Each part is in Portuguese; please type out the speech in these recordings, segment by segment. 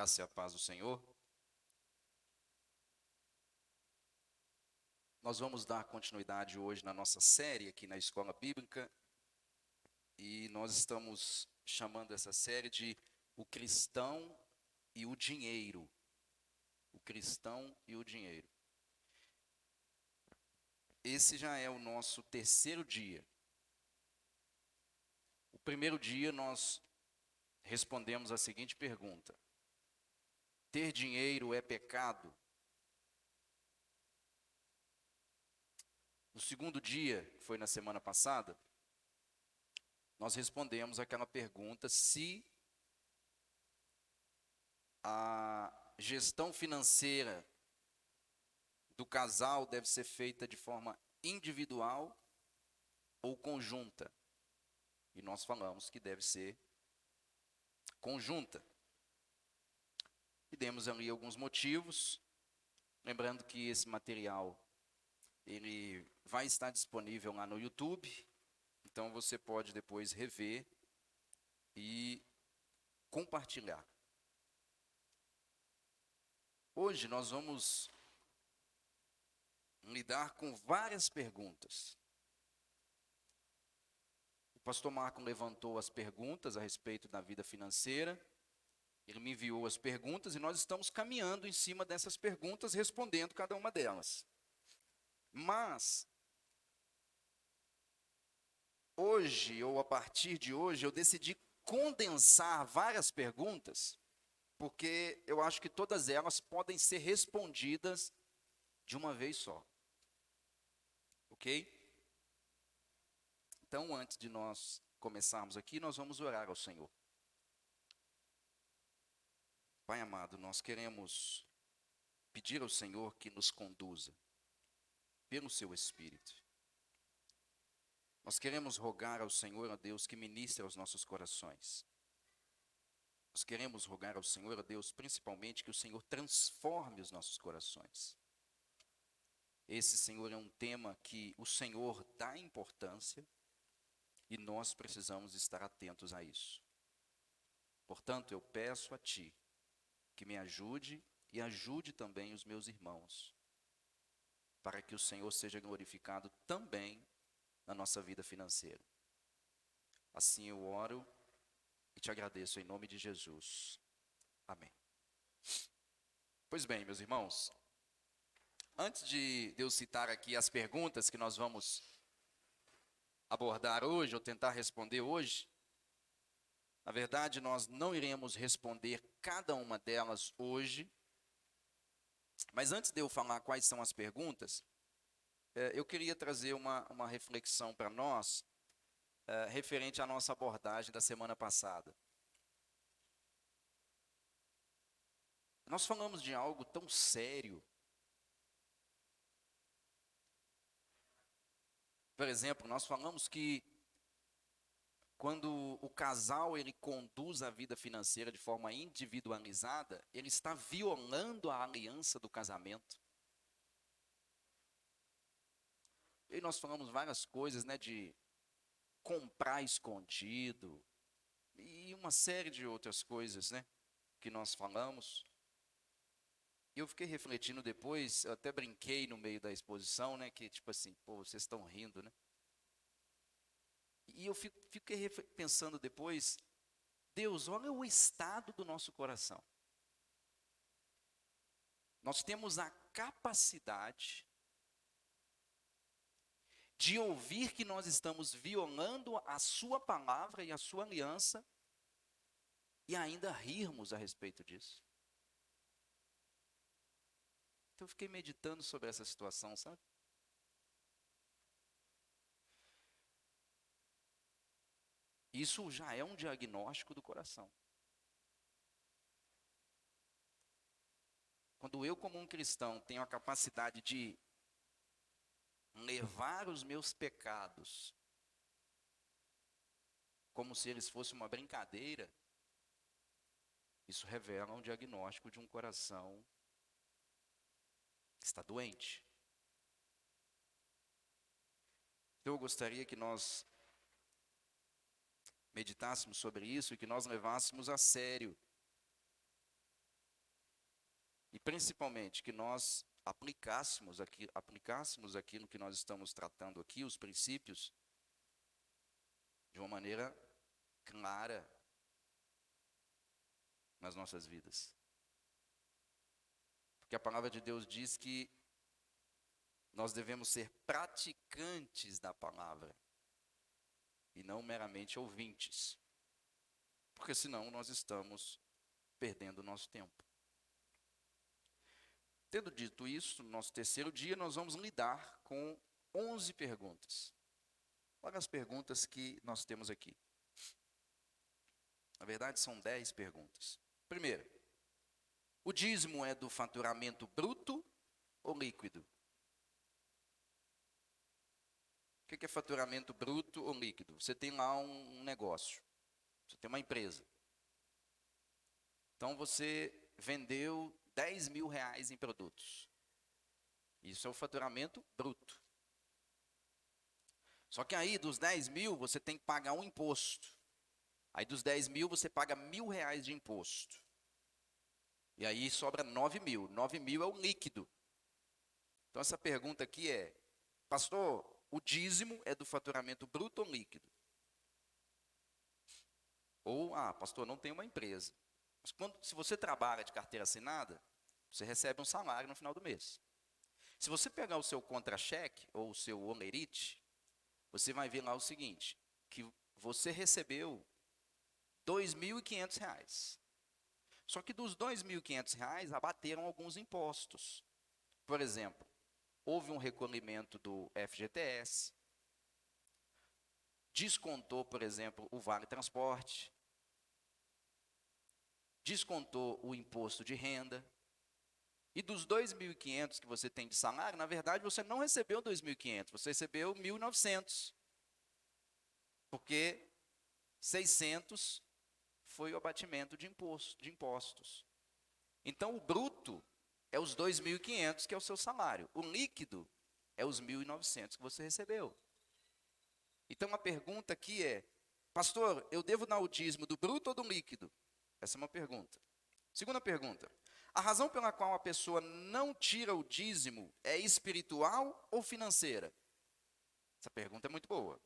graça e a paz do Senhor. Nós vamos dar continuidade hoje na nossa série aqui na Escola Bíblica e nós estamos chamando essa série de O Cristão e o Dinheiro. O Cristão e o Dinheiro. Esse já é o nosso terceiro dia. O primeiro dia nós respondemos a seguinte pergunta: ter dinheiro é pecado? No segundo dia, que foi na semana passada, nós respondemos aquela pergunta se a gestão financeira do casal deve ser feita de forma individual ou conjunta. E nós falamos que deve ser conjunta. E demos ali alguns motivos, lembrando que esse material ele vai estar disponível lá no YouTube, então você pode depois rever e compartilhar. Hoje nós vamos lidar com várias perguntas. O pastor Marco levantou as perguntas a respeito da vida financeira. Ele me enviou as perguntas e nós estamos caminhando em cima dessas perguntas, respondendo cada uma delas. Mas, hoje, ou a partir de hoje, eu decidi condensar várias perguntas, porque eu acho que todas elas podem ser respondidas de uma vez só. Ok? Então, antes de nós começarmos aqui, nós vamos orar ao Senhor. Pai amado, nós queremos pedir ao Senhor que nos conduza pelo seu Espírito. Nós queremos rogar ao Senhor, ó Deus, que ministre aos nossos corações. Nós queremos rogar ao Senhor, ó Deus, principalmente que o Senhor transforme os nossos corações. Esse, Senhor, é um tema que o Senhor dá importância e nós precisamos estar atentos a isso. Portanto, eu peço a Ti que me ajude e ajude também os meus irmãos, para que o Senhor seja glorificado também na nossa vida financeira. Assim eu oro e te agradeço em nome de Jesus. Amém. Pois bem, meus irmãos, antes de eu citar aqui as perguntas que nós vamos abordar hoje, ou tentar responder hoje, na verdade nós não iremos responder cada uma delas hoje, mas antes de eu falar quais são as perguntas, eu queria trazer uma reflexão para nós, referente à nossa abordagem da semana passada. Nós falamos de algo tão sério. Por exemplo, nós falamos que quando o casal ele conduz a vida financeira de forma individualizada, ele está violando a aliança do casamento. E nós falamos várias coisas, né, de comprar escondido e uma série de outras coisas, né, que nós falamos. E eu fiquei refletindo depois, eu até brinquei no meio da exposição, né, que tipo assim, pô, vocês estão rindo, né? E eu fiquei pensando depois, Deus, olha o estado do nosso coração. Nós temos a capacidade de ouvir que nós estamos violando a sua palavra e a sua aliança e ainda rirmos a respeito disso. Então eu fiquei meditando sobre essa situação, sabe? Isso já é um diagnóstico do coração. Quando eu, como um cristão, tenho a capacidade de levar os meus pecados como se eles fossem uma brincadeira, isso revela um diagnóstico de um coração que está doente. Então eu gostaria que nós meditássemos sobre isso e que nós levássemos a sério E principalmente que nós aplicássemos aquilo que nós estamos tratando aqui, os princípios, de uma maneira clara nas nossas vidas. Porque a palavra de Deus diz que nós devemos ser praticantes da palavra e não meramente ouvintes. Porque senão nós estamos perdendo o nosso tempo. Tendo dito isso, no nosso terceiro dia, nós vamos lidar com 11 perguntas. Olha as perguntas que nós temos aqui. Na verdade, são 10 perguntas. Primeiro, o dízimo é do faturamento bruto ou líquido? O que é faturamento bruto ou líquido? Você tem lá um negócio, você tem uma empresa. Então você vendeu 10 mil reais em produtos. Isso é o faturamento bruto. Só que aí dos 10 mil você tem que pagar um imposto. Aí dos 10 mil você paga R$ 1.000 de imposto. E aí sobra 9 mil. 9 mil é o líquido. Então essa pergunta aqui é, pastor, o dízimo é do faturamento bruto ou líquido? Ou, pastor, não tem uma empresa. Mas se você trabalha de carteira assinada, você recebe um salário no final do mês. Se você pegar o seu contra-cheque ou o seu holerite, você vai ver lá o seguinte, que você recebeu R$ 2.500. Só que dos R$ 2.500 abateram alguns impostos. Por exemplo, houve um recolhimento do FGTS, descontou, por exemplo, o Vale Transporte, descontou o imposto de renda, e dos R$ 2.500 que você tem de salário, na verdade você não recebeu R$ 2.500, você recebeu R$ 1.900, porque 600 foi o abatimento de impostos. Então o bruto é os 2.500, que é o seu salário. O líquido é os 1.900 que você recebeu. Então a pergunta aqui é, pastor, eu devo dar o dízimo do bruto ou do líquido? Essa é uma pergunta. Segunda pergunta, a razão pela qual a pessoa não tira o dízimo é espiritual ou financeira? Essa pergunta é muito boa.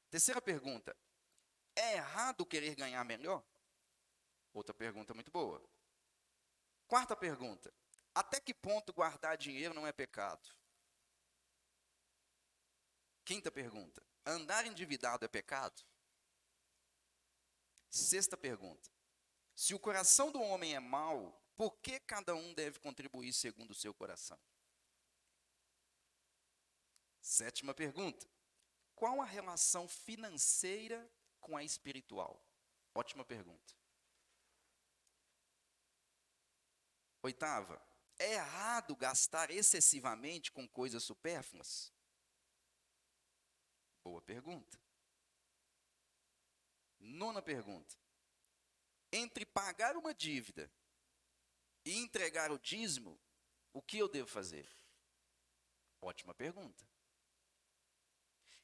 Terceira pergunta, é errado querer ganhar melhor? Outra pergunta muito boa. Quarta pergunta, até que ponto guardar dinheiro não é pecado? Quinta pergunta, andar endividado é pecado? Sexta pergunta, se o coração do homem é mau, por que cada um deve contribuir segundo o seu coração? Sétima pergunta, qual a relação financeira com a espiritual? Ótima pergunta. Oitava, é errado gastar excessivamente com coisas supérfluas? Boa pergunta. Nona pergunta, entre pagar uma dívida e entregar o dízimo, o que eu devo fazer? Ótima pergunta.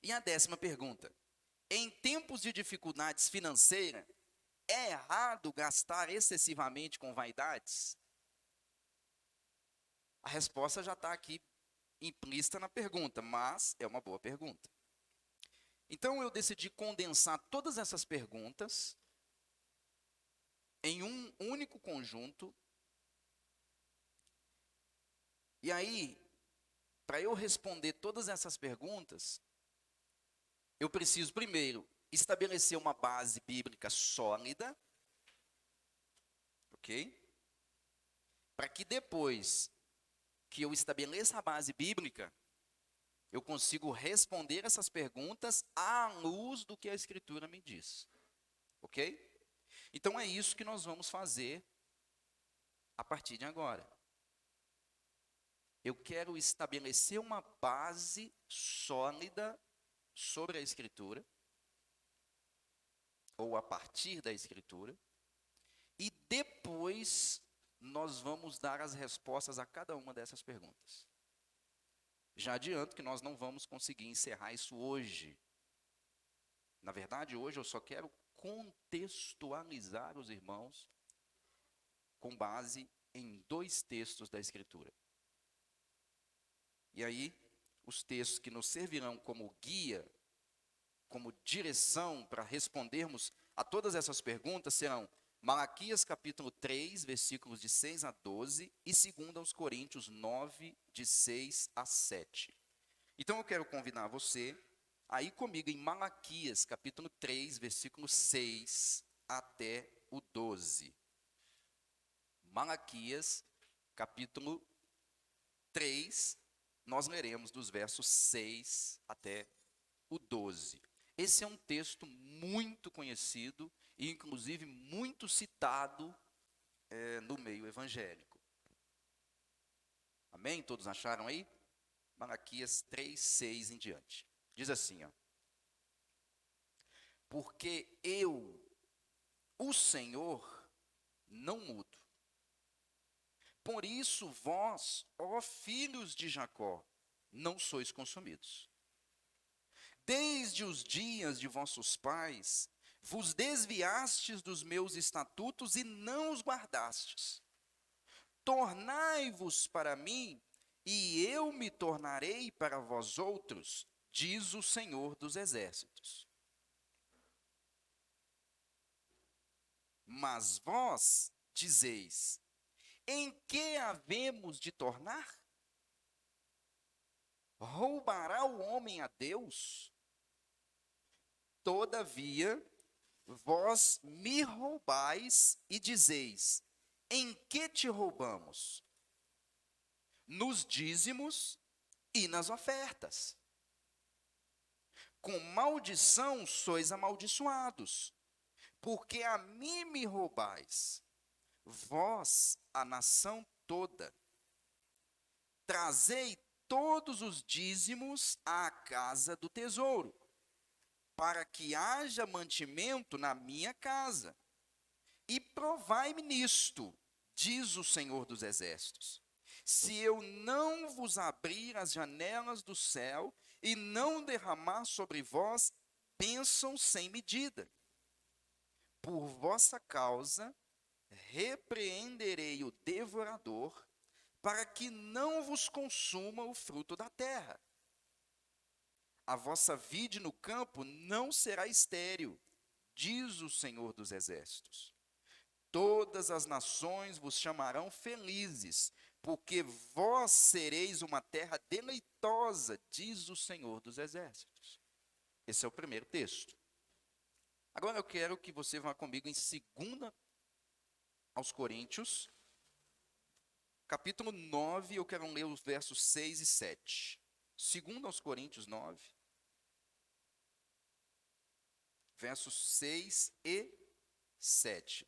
E a 10ª pergunta, em tempos de dificuldades financeiras, é errado gastar excessivamente com vaidades? A resposta já está aqui implícita na pergunta, mas é uma boa pergunta. Então eu decidi condensar todas essas perguntas em um único conjunto. E aí, para eu responder todas essas perguntas, eu preciso primeiro estabelecer uma base bíblica sólida, ok? Para que depois que eu estabeleça a base bíblica, eu consigo responder essas perguntas à luz do que a Escritura me diz, ok? Então é isso que nós vamos fazer a partir de agora. Eu quero estabelecer uma base sólida sobre a Escritura, ou a partir da Escritura, e depois nós vamos dar as respostas a cada uma dessas perguntas. Já adianto que nós não vamos conseguir encerrar isso hoje. Na verdade, hoje eu só quero contextualizar os irmãos com base em 2 textos da Escritura. E aí, os textos que nos servirão como guia, como direção para respondermos a todas essas perguntas serão Malaquias capítulo 3, versículos de 6 a 12 e 2 Coríntios 9, de 6 a 7. Então eu quero convidar você a ir comigo em Malaquias capítulo 3, versículo 6 até o 12. Malaquias capítulo 3, nós leremos dos versos 6 até o 12. Esse é um texto muito conhecido e, inclusive, muito citado no meio evangélico. Amém? Todos acharam aí? Malaquias 3, 6 em diante. Diz assim, ó. Porque eu, o Senhor, não mudo. Por isso vós, ó filhos de Jacó, não sois consumidos. Desde os dias de vossos pais, vos desviastes dos meus estatutos e não os guardastes. Tornai-vos para mim, e eu me tornarei para vós outros, diz o Senhor dos Exércitos. Mas vós dizeis, em que havemos de tornar? Roubará o homem a Deus? Todavia, vós me roubais e dizeis, em que te roubamos? Nos dízimos e nas ofertas. Com maldição sois amaldiçoados, porque a mim me roubais, vós, a nação toda. Trazei todos os dízimos à casa do tesouro, para que haja mantimento na minha casa. E provai-me nisto, diz o Senhor dos Exércitos, se eu não vos abrir as janelas do céu e não derramar sobre vós bênção sem medida. Por vossa causa, repreenderei o devorador, para que não vos consuma o fruto da terra. A vossa vide no campo não será estéril, diz o Senhor dos Exércitos. Todas as nações vos chamarão felizes, porque vós sereis uma terra deleitosa, diz o Senhor dos Exércitos. Esse é o primeiro texto. Agora eu quero que você vá comigo em 2 aos Coríntios, capítulo 9, eu quero ler os versos 6 e 7. 2 aos Coríntios 9, versos 6 e 7.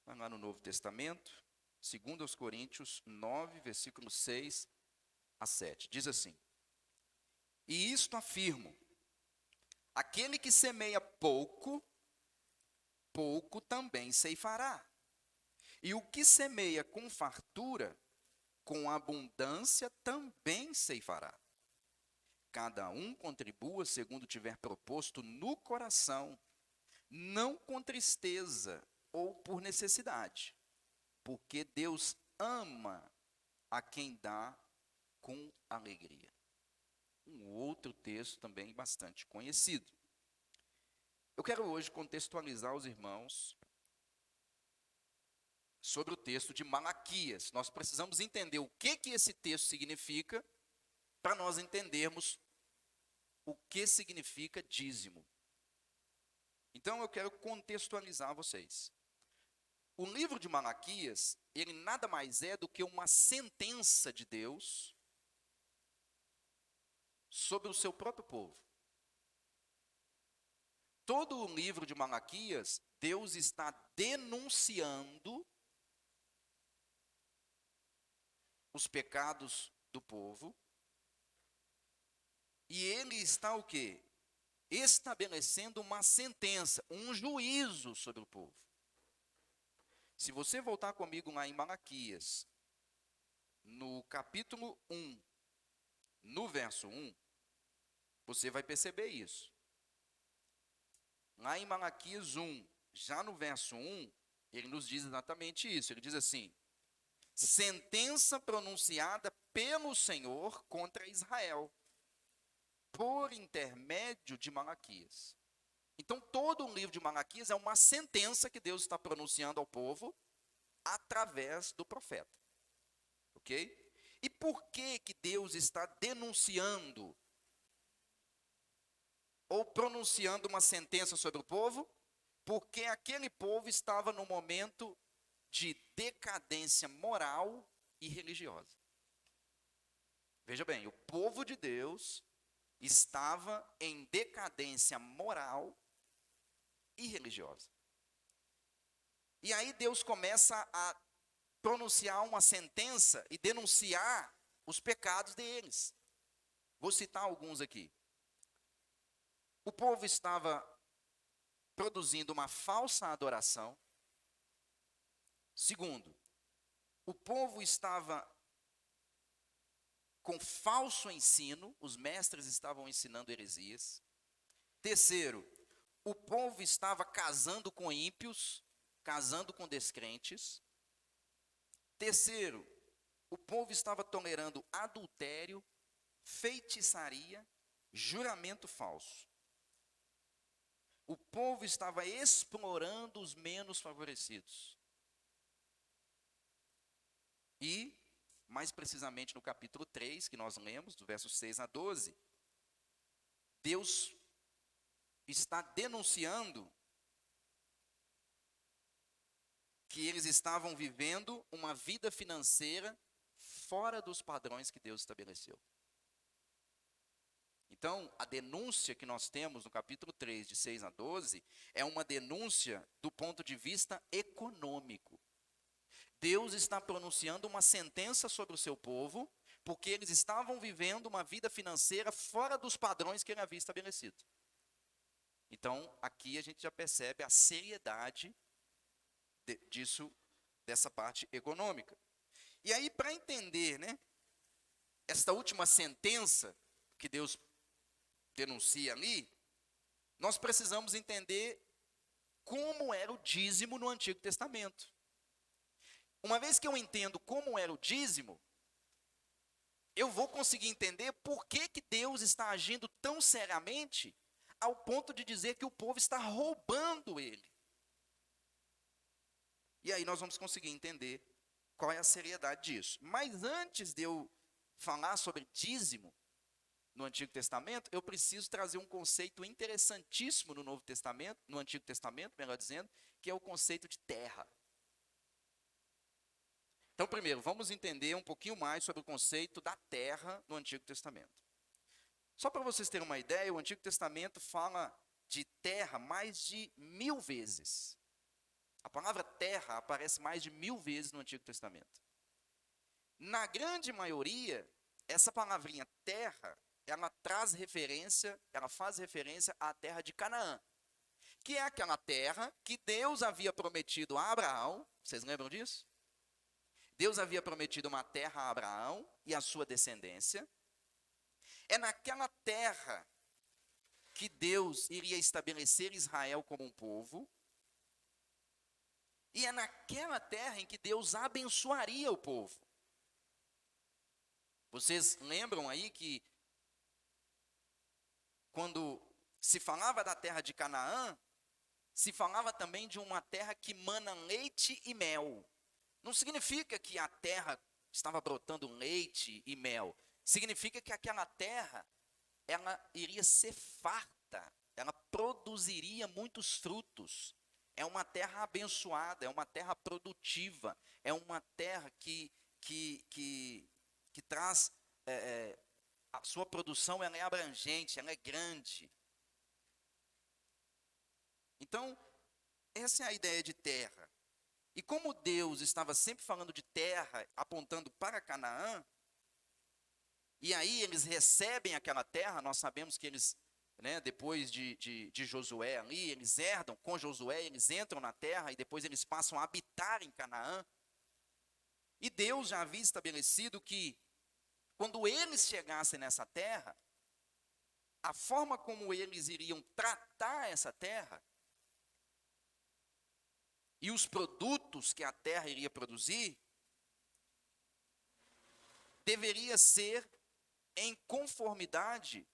Vai lá no Novo Testamento, 2 aos Coríntios 9, versículos 6 a 7. Diz assim: E isto afirmo, aquele que semeia pouco, pouco também ceifará. E o que semeia com fartura, com abundância também ceifará. Cada um contribua segundo tiver proposto no coração, não com tristeza ou por necessidade, porque Deus ama a quem dá com alegria. Um outro texto também bastante conhecido. Eu quero hoje contextualizar os irmãos sobre o texto de Malaquias. Nós precisamos entender o que esse texto significa, para nós entendermos o que significa dízimo. Então eu quero contextualizar vocês. O livro de Malaquias, ele nada mais é do que uma sentença de Deus sobre o seu próprio povo. Todo o livro de Malaquias, Deus está denunciando os pecados do povo, e ele está o quê? Estabelecendo uma sentença, um juízo sobre o povo. Se você voltar comigo lá em Malaquias, no capítulo 1, no verso 1, você vai perceber isso. Lá em Malaquias 1, já no verso 1, Ele nos diz exatamente isso. Ele diz assim: sentença pronunciada pelo Senhor contra Israel, por intermédio de Malaquias. Então, todo o livro de Malaquias é uma sentença que Deus está pronunciando ao povo através do profeta. Ok? E por que Deus está denunciando ou pronunciando uma sentença sobre o povo? Porque aquele povo estava num momento de decadência moral e religiosa. Veja bem, o povo de Deus estava em decadência moral e religiosa. E aí Deus começa a pronunciar uma sentença e denunciar os pecados deles. Vou citar alguns aqui. O povo estava produzindo uma falsa adoração. Segundo, o povo estava com falso ensino, os mestres estavam ensinando heresias. Terceiro, o povo estava casando com ímpios, casando com descrentes. Terceiro, o povo estava tolerando adultério, feitiçaria, juramento falso. O povo estava explorando os menos favorecidos. E, mais precisamente no capítulo 3, que nós lemos, do verso 6 a 12, Deus está denunciando que eles estavam vivendo uma vida financeira fora dos padrões que Deus estabeleceu. Então, a denúncia que nós temos no capítulo 3, de 6 a 12, é uma denúncia do ponto de vista econômico. Deus está pronunciando uma sentença sobre o seu povo, porque eles estavam vivendo uma vida financeira fora dos padrões que ele havia estabelecido. Então, aqui a gente já percebe a seriedade dessa parte econômica. E aí, para entender, esta última sentença que Deus denuncia ali, nós precisamos entender como era o dízimo no Antigo Testamento. Uma vez que eu entendo como era o dízimo, eu vou conseguir entender por que Deus está agindo tão seriamente ao ponto de dizer que o povo está roubando ele. E aí nós vamos conseguir entender qual é a seriedade disso. Mas antes de eu falar sobre dízimo no Antigo Testamento, eu preciso trazer um conceito interessantíssimo no Novo Testamento, no Antigo Testamento, melhor dizendo, que é o conceito de terra. Então, primeiro, vamos entender um pouquinho mais sobre o conceito da terra no Antigo Testamento. Só para vocês terem uma ideia, o Antigo Testamento fala de terra mais de 1000 vezes. A palavra terra aparece mais de 1000 vezes no Antigo Testamento. Na grande maioria, essa palavrinha terra, ela faz referência à terra de Canaã, que é aquela terra que Deus havia prometido a Abraão. Vocês lembram disso? Deus havia prometido uma terra a Abraão e a sua descendência. É naquela terra que Deus iria estabelecer Israel como um povo. E é naquela terra em que Deus abençoaria o povo. Vocês lembram aí que quando se falava da terra de Canaã, se falava também de uma terra que mana leite e mel. Não significa que a terra estava brotando leite e mel. Significa que aquela terra, ela iria ser farta, ela produziria muitos frutos. É uma terra abençoada, é uma terra produtiva, é uma terra que traz, a sua produção ela é abrangente, ela é grande. Então, essa é a ideia de terra. E como Deus estava sempre falando de terra, apontando para Canaã, e aí eles recebem aquela terra, nós sabemos que eles, depois de Josué ali, eles herdam com Josué, eles entram na terra e depois eles passam a habitar em Canaã. E Deus já havia estabelecido que, quando eles chegassem nessa terra, a forma como eles iriam tratar essa terra e os produtos que a terra iria produzir deveria ser em conformidade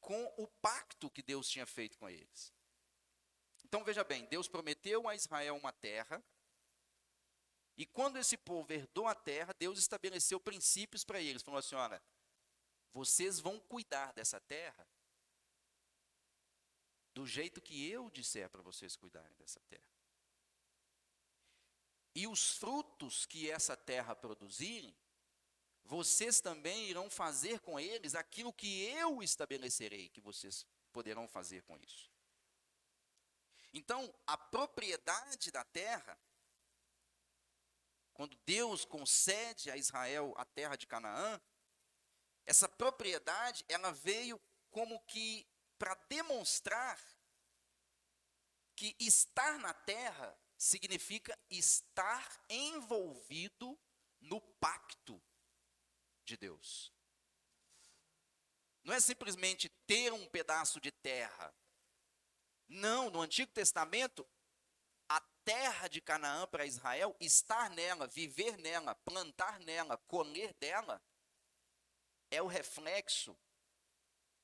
com o pacto que Deus tinha feito com eles. Então veja bem, Deus prometeu a Israel uma terra, e quando esse povo herdou a terra, Deus estabeleceu princípios para eles. Falou assim, olha, vocês vão cuidar dessa terra do jeito que eu disser para vocês cuidarem dessa terra. E os frutos que essa terra produzirem, vocês também irão fazer com eles aquilo que eu estabelecerei, que vocês poderão fazer com isso. Então, a propriedade da terra, quando Deus concede a Israel a terra de Canaã, essa propriedade, ela veio como que para demonstrar que estar na terra significa estar envolvido no pacto de Deus. Não é simplesmente ter um pedaço de terra. Não, no Antigo Testamento, a terra de Canaã para Israel, estar nela, viver nela, plantar nela, colher dela, é o reflexo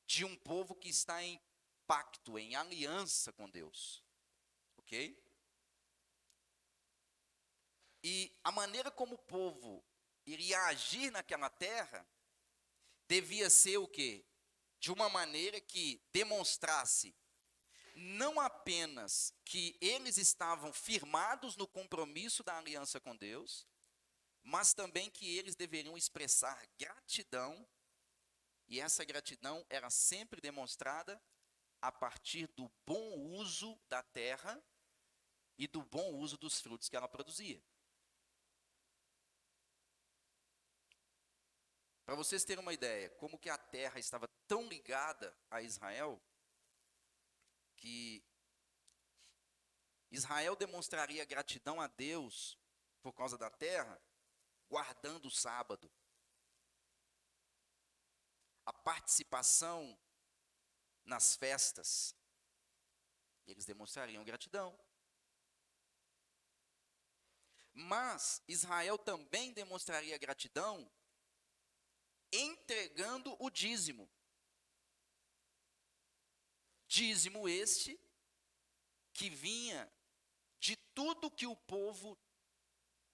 de um povo que está em pacto, em aliança com Deus. Ok? E a maneira como o povo iria agir naquela terra devia ser o quê? De uma maneira que demonstrasse não apenas que eles estavam firmados no compromisso da aliança com Deus, mas também que eles deveriam expressar gratidão, e essa gratidão era sempre demonstrada a partir do bom uso da terra e do bom uso dos frutos que ela produzia. Para vocês terem uma ideia, como que a terra estava tão ligada a Israel, que Israel demonstraria gratidão a Deus por causa da terra, guardando o sábado. A participação nas festas, eles demonstrariam gratidão. Mas Israel também demonstraria gratidão entregando o dízimo. Dízimo este que vinha de tudo que o povo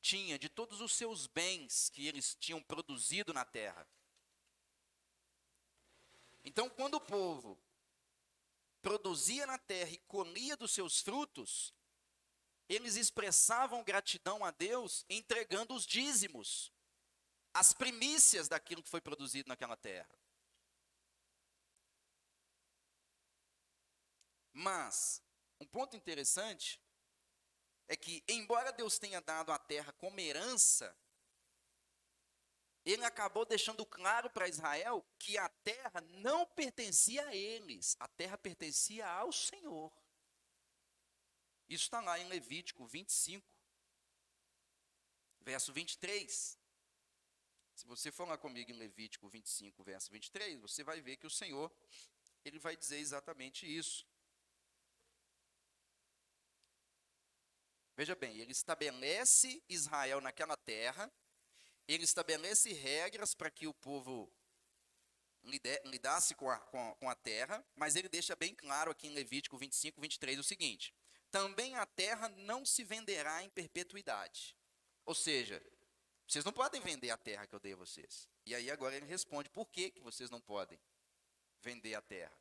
tinha, de todos os seus bens que eles tinham produzido na terra. Então, quando o povo produzia na terra e colhia dos seus frutos, eles expressavam gratidão a Deus entregando os dízimos, as primícias daquilo que foi produzido naquela terra. Mas, um ponto interessante é que, embora Deus tenha dado a terra como herança, ele acabou deixando claro para Israel que a terra não pertencia a eles, a terra pertencia ao Senhor. Isso está lá em Levítico 25, verso 23. Se você for lá comigo em Levítico 25, verso 23, você vai ver que o Senhor, ele vai dizer exatamente isso. Veja bem, ele estabelece Israel naquela terra, ele estabelece regras para que o povo lidasse com a terra, mas ele deixa bem claro aqui em Levítico 25, 23 o seguinte: também a terra não se venderá em perpetuidade. Ou seja, vocês não podem vender a terra que eu dei a vocês. E aí agora ele responde, por que vocês não podem vender a terra?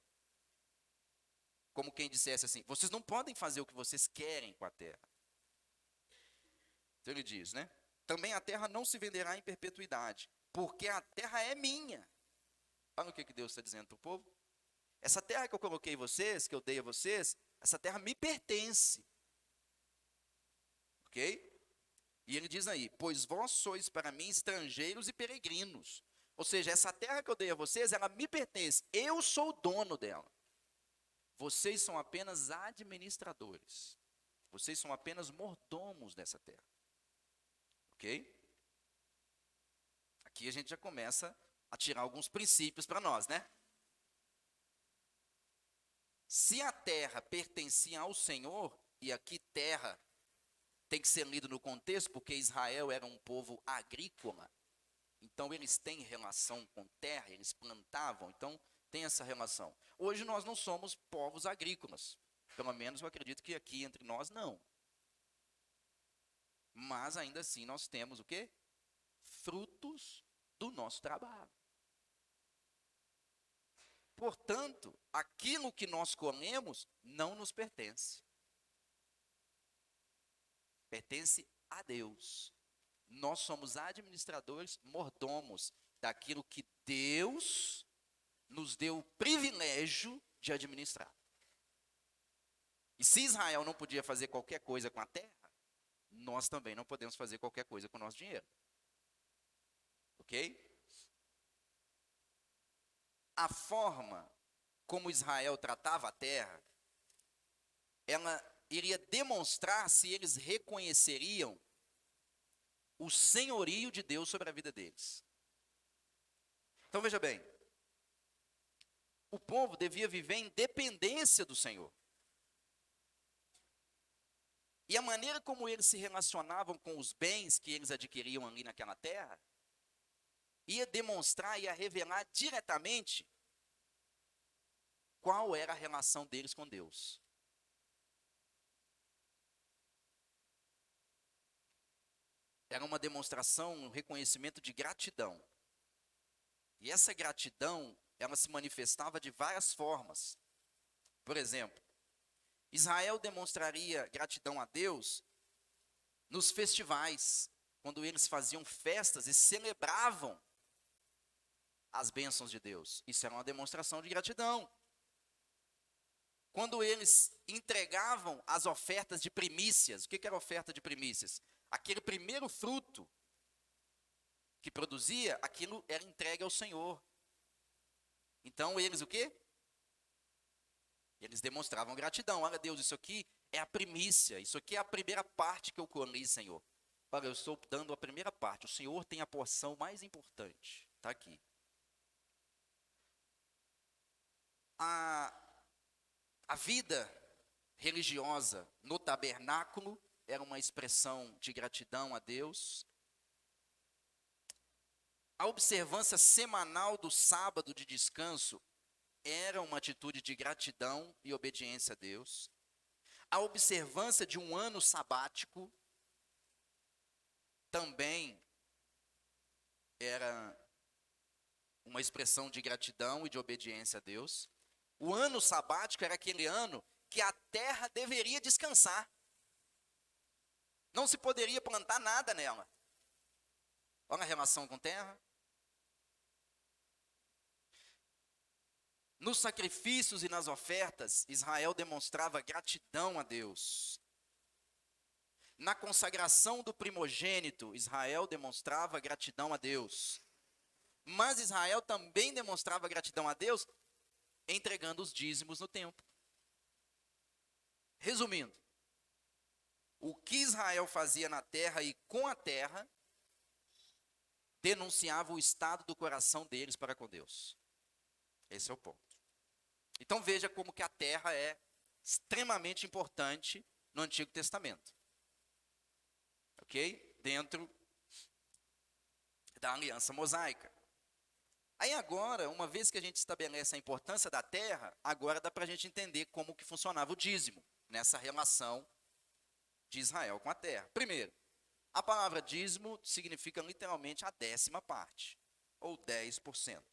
Como quem dissesse assim, vocês não podem fazer o que vocês querem com a terra. Então ele diz, né? Também a terra não se venderá em perpetuidade, porque a terra é minha. Olha o que Deus está dizendo para o povo. Essa terra que eu coloquei vocês, que eu dei a vocês, essa terra me pertence. Ok? E ele diz aí, pois vós sois para mim estrangeiros e peregrinos. Ou seja, essa terra que eu dei a vocês, ela me pertence. Eu sou o dono dela. Vocês são apenas administradores. Vocês são apenas mordomos dessa terra. Ok? Aqui a gente já começa a tirar alguns princípios para nós, né? Se a terra pertencia ao Senhor, e aqui terra tem que ser lido no contexto, porque Israel era um povo agrícola. Então, eles têm relação com terra, eles plantavam, então tem essa relação. Hoje nós não somos povos agrícolas. Pelo menos eu acredito que aqui entre nós não. Mas ainda assim nós temos o quê? Frutos do nosso trabalho. Portanto, aquilo que nós colhemos não nos pertence. Pertence a Deus. Nós somos administradores, mordomos daquilo que Deus nos deu o privilégio de administrar. E se Israel não podia fazer qualquer coisa com a terra, nós também não podemos fazer qualquer coisa com o nosso dinheiro. Ok? A forma como Israel tratava a terra, ela iria demonstrar se eles reconheceriam o senhorio de Deus sobre a vida deles. Então veja bem, o povo devia viver em dependência do Senhor. E a maneira como eles se relacionavam com os bens que eles adquiriam ali naquela terra, ia demonstrar, ia revelar diretamente qual era a relação deles com Deus. Era uma demonstração, um reconhecimento de gratidão. E essa gratidão, ela se manifestava de várias formas. Por exemplo, Israel demonstraria gratidão a Deus nos festivais, quando eles faziam festas e celebravam as bênçãos de Deus. Isso era uma demonstração de gratidão. Quando eles entregavam as ofertas de primícias, o que era oferta de primícias? Aquele primeiro fruto que produzia, aquilo era entregue ao Senhor. Então eles o quê? Eles demonstravam gratidão. Olha, Deus, isso aqui é a primícia, isso aqui é a primeira parte que eu colhi, Senhor. Olha, eu estou dando a primeira parte, o Senhor tem a porção mais importante. Está aqui. A vida religiosa no tabernáculo era uma expressão de gratidão a Deus. A observância semanal do sábado de descanso era uma atitude de gratidão e obediência a Deus. A observância de um ano sabático também era uma expressão de gratidão e de obediência a Deus. O ano sabático era aquele ano que a terra deveria descansar. Não se poderia plantar nada nela. Olha a relação com terra. Nos sacrifícios e nas ofertas, Israel demonstrava gratidão a Deus. Na consagração do primogênito, Israel demonstrava gratidão a Deus. Mas Israel também demonstrava gratidão a Deus entregando os dízimos no templo. Resumindo, o que Israel fazia na terra e com a terra denunciava o estado do coração deles para com Deus. Esse é o ponto. Então veja como que a terra é extremamente importante no Antigo Testamento. Ok? Dentro da aliança mosaica. Aí agora, uma vez que a gente estabelece a importância da terra, agora dá para a gente entender como que funcionava o dízimo, nessa relação de Israel com a terra. Primeiro, a palavra dízimo significa literalmente a 10ª parte, ou 10%.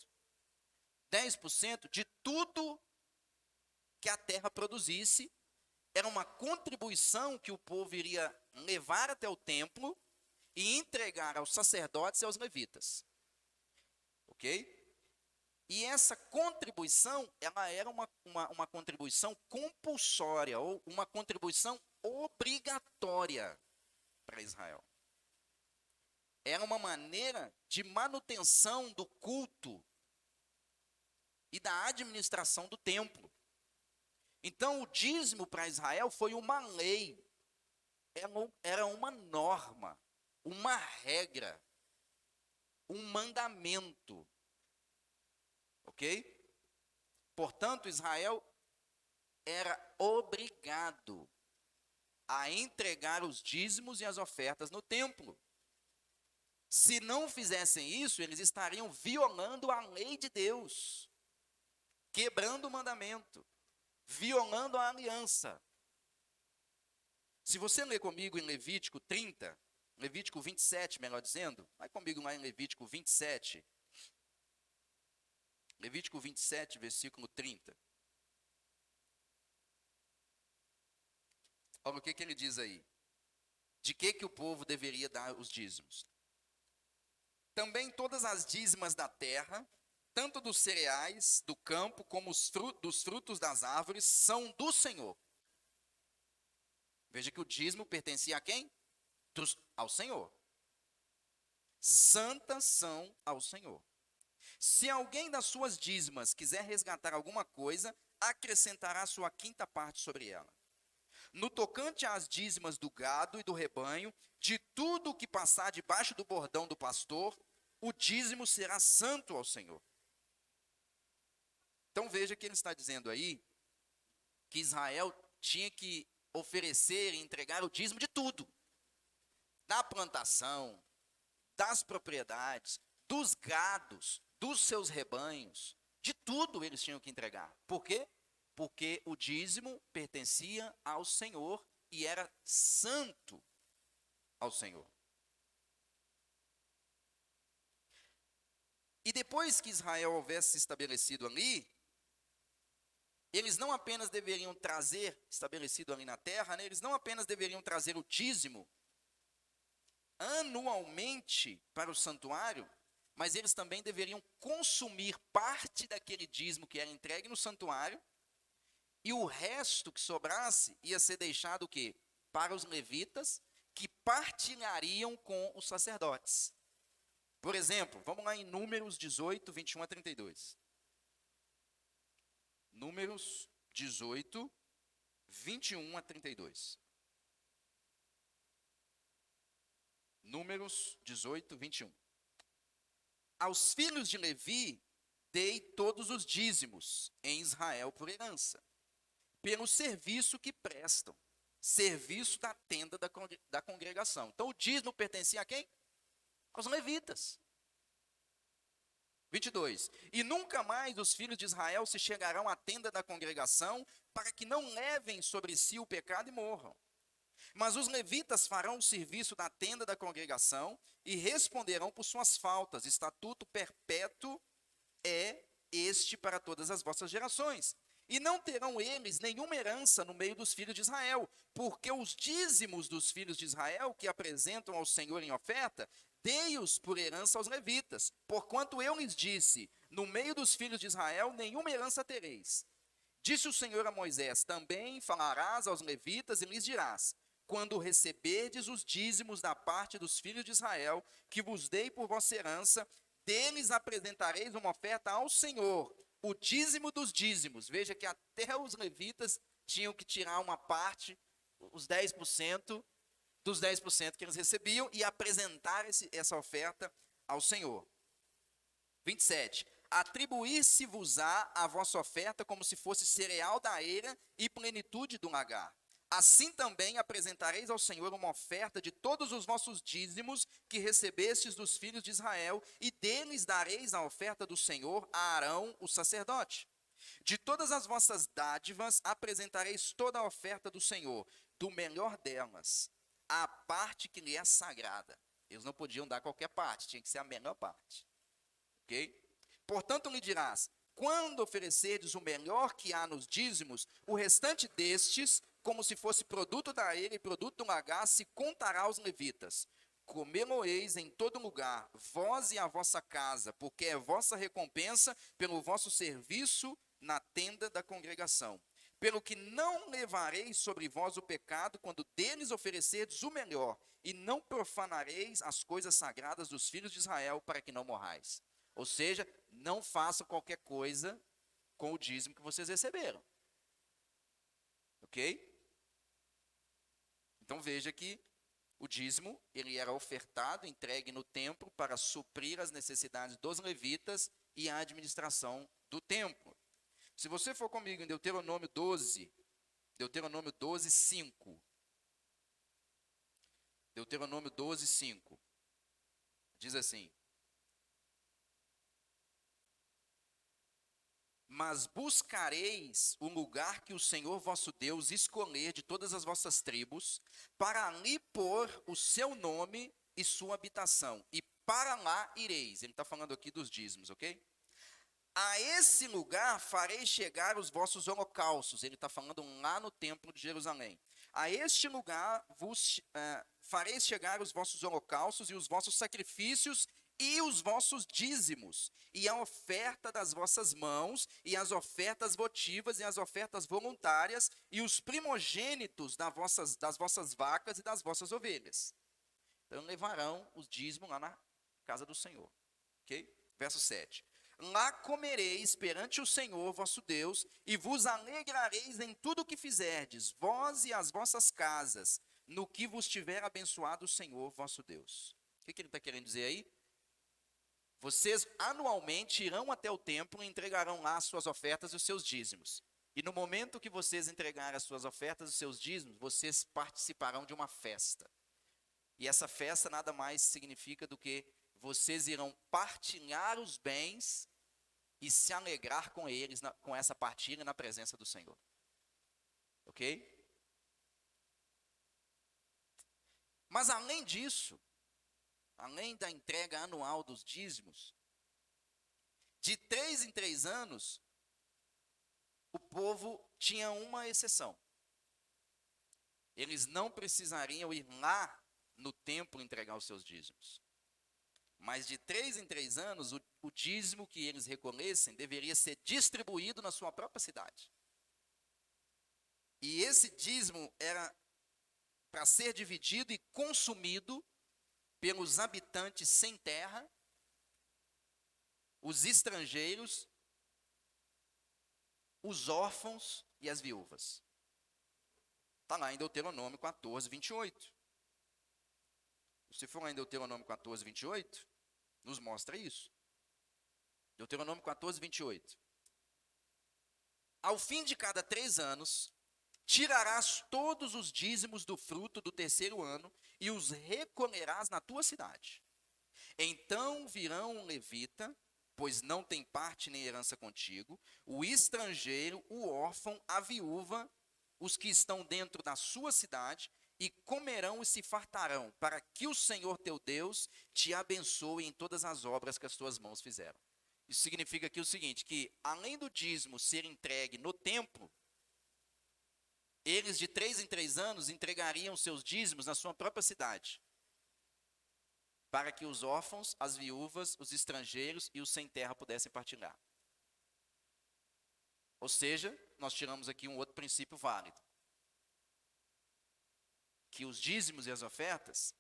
10% de tudo que a terra produzisse era uma contribuição que o povo iria levar até o templo e entregar aos sacerdotes e aos levitas. Ok? E essa contribuição, ela era uma contribuição compulsória, ou uma contribuição obrigatória para Israel. Era uma maneira de manutenção do culto e da administração do templo. Então, o dízimo para Israel foi uma lei, era uma norma, uma regra, um mandamento. Ok? Portanto, Israel era obrigado a entregar os dízimos e as ofertas no templo. Se não fizessem isso, eles estariam violando a lei de Deus, quebrando o mandamento, violando a aliança. Se você ler comigo em Levítico 30, Levítico 27, melhor dizendo, vai comigo lá em Levítico 27. Levítico 27, versículo 30. Olha o que ele diz aí. De que o povo deveria dar os dízimos? Também todas as dízimas da terra, tanto dos cereais do campo como dos frutos das árvores, são do Senhor. Veja que o dízimo pertencia a quem? Ao Senhor. Santas são ao Senhor. Se alguém das suas dízimas quiser resgatar alguma coisa, acrescentará sua quinta parte sobre ela. No tocante às dízimas do gado e do rebanho, de tudo o que passar debaixo do bordão do pastor, o dízimo será santo ao Senhor. Então veja que ele está dizendo aí que Israel tinha que oferecer e entregar o dízimo de tudo. Da plantação, das propriedades, dos gados, dos seus rebanhos, de tudo eles tinham que entregar. Por quê? Porque o dízimo pertencia ao Senhor e era santo ao Senhor. E depois que Israel houvesse se estabelecido ali, eles não apenas deveriam trazer, estabelecido ali na terra, né, eles não apenas deveriam trazer o dízimo anualmente para o santuário, mas eles também deveriam consumir parte daquele dízimo que era entregue no santuário, e o resto que sobrasse ia ser deixado o quê? Para os levitas, que partilhariam com os sacerdotes. Por exemplo, vamos lá em Números 18, 21 a 32. Números 18, 21 a 32. Números 18, 21. Aos filhos de Levi dei todos os dízimos em Israel por herança, pelo serviço que prestam, serviço da tenda da congregação. Então o dízimo pertencia a quem? Aos levitas. 22. E nunca mais os filhos de Israel se chegarão à tenda da congregação, para que não levem sobre si o pecado e morram. Mas os levitas farão o serviço da tenda da congregação e responderão por suas faltas. Estatuto perpétuo é este para todas as vossas gerações. E não terão eles nenhuma herança no meio dos filhos de Israel, porque os dízimos dos filhos de Israel que apresentam ao Senhor em oferta, dei-os por herança aos levitas, porquanto eu lhes disse, no meio dos filhos de Israel nenhuma herança tereis. Disse o Senhor a Moisés, também falarás aos levitas e lhes dirás, quando receberdes os dízimos da parte dos filhos de Israel, que vos dei por vossa herança, deles apresentareis uma oferta ao Senhor, o dízimo dos dízimos. Veja que até os levitas tinham que tirar uma parte, os 10%, dos 10% que eles recebiam e apresentar essa oferta ao Senhor. 27. Atribuir-se-vos-á a vossa oferta como se fosse cereal da eira e plenitude do lagar. Assim também apresentareis ao Senhor uma oferta de todos os vossos dízimos que recebestes dos filhos de Israel, e deles dareis a oferta do Senhor a Arão, o sacerdote. De todas as vossas dádivas apresentareis toda a oferta do Senhor, do melhor delas, a parte que lhe é sagrada. Eles não podiam dar qualquer parte, tinha que ser a melhor parte. Ok? Portanto lhe dirás, quando oferecerdes o melhor que há nos dízimos, o restante destes, como se fosse produto da eira e produto do lagar, se contará aos levitas. Comê-lo-eis em todo lugar, vós e a vossa casa, porque é vossa recompensa pelo vosso serviço na tenda da congregação. Pelo que não levareis sobre vós o pecado, quando deles oferecerdes o melhor, e não profanareis as coisas sagradas dos filhos de Israel, para que não morrais. Ou seja, não façam qualquer coisa com o dízimo que vocês receberam. Ok? Então veja que o dízimo, ele era ofertado, entregue no templo para suprir as necessidades dos levitas e a administração do templo. Se você for comigo em Deuteronômio 12, 5. Deuteronômio 12, 5. Diz assim: mas buscareis o lugar que o Senhor vosso Deus escolher de todas as vossas tribos, para ali pôr o seu nome e sua habitação, e para lá ireis. Ele está falando aqui dos dízimos, ok? A esse lugar farei chegar os vossos holocaustos. Ele está falando lá no templo de Jerusalém. A este lugar vos fareis chegar os vossos holocaustos e os vossos sacrifícios e os vossos dízimos, e a oferta das vossas mãos, e as ofertas votivas, e as ofertas voluntárias, e os primogênitos das vossas vacas e das vossas ovelhas. Então levarão os dízimos lá na casa do Senhor. Ok? Verso 7. Lá comereis perante o Senhor vosso Deus, e vos alegrareis em tudo o que fizerdes, vós e as vossas casas, no que vos tiver abençoado o Senhor vosso Deus. O que ele está querendo dizer aí? Vocês anualmente irão até o templo e entregarão lá as suas ofertas e os seus dízimos. E no momento que vocês entregarem as suas ofertas e os seus dízimos, vocês participarão de uma festa. E essa festa nada mais significa do que vocês irão partilhar os bens e se alegrar com eles, com essa partilha na presença do Senhor. Ok? Mas além disso, além da entrega anual dos dízimos, de 3 em 3 anos, o povo tinha uma exceção. Eles não precisariam ir lá no templo entregar os seus dízimos. Mas de 3 em 3 anos, o dízimo que eles recolhessem deveria ser distribuído na sua própria cidade. E esse dízimo era para ser dividido e consumido pelos habitantes sem terra, os estrangeiros, os órfãos e as viúvas. Está lá em Deuteronômio 14, 28. Se for lá em Deuteronômio 14, 28, nos mostra isso. Deuteronômio 14, 28. Ao fim de cada 3 anos, tirarás todos os dízimos do fruto do 3º ano e os recolherás na tua cidade. Então virão o levita, pois não tem parte nem herança contigo, o estrangeiro, o órfão, a viúva, os que estão dentro da sua cidade, e comerão e se fartarão, para que o Senhor teu Deus te abençoe em todas as obras que as tuas mãos fizeram. Isso significa aqui o seguinte, que além do dízimo ser entregue no templo, eles de 3 em 3 anos entregariam seus dízimos na sua própria cidade, para que os órfãos, as viúvas, os estrangeiros e os sem terra pudessem partilhar. Ou seja, nós tiramos aqui um outro princípio válido. Que os dízimos e as ofertas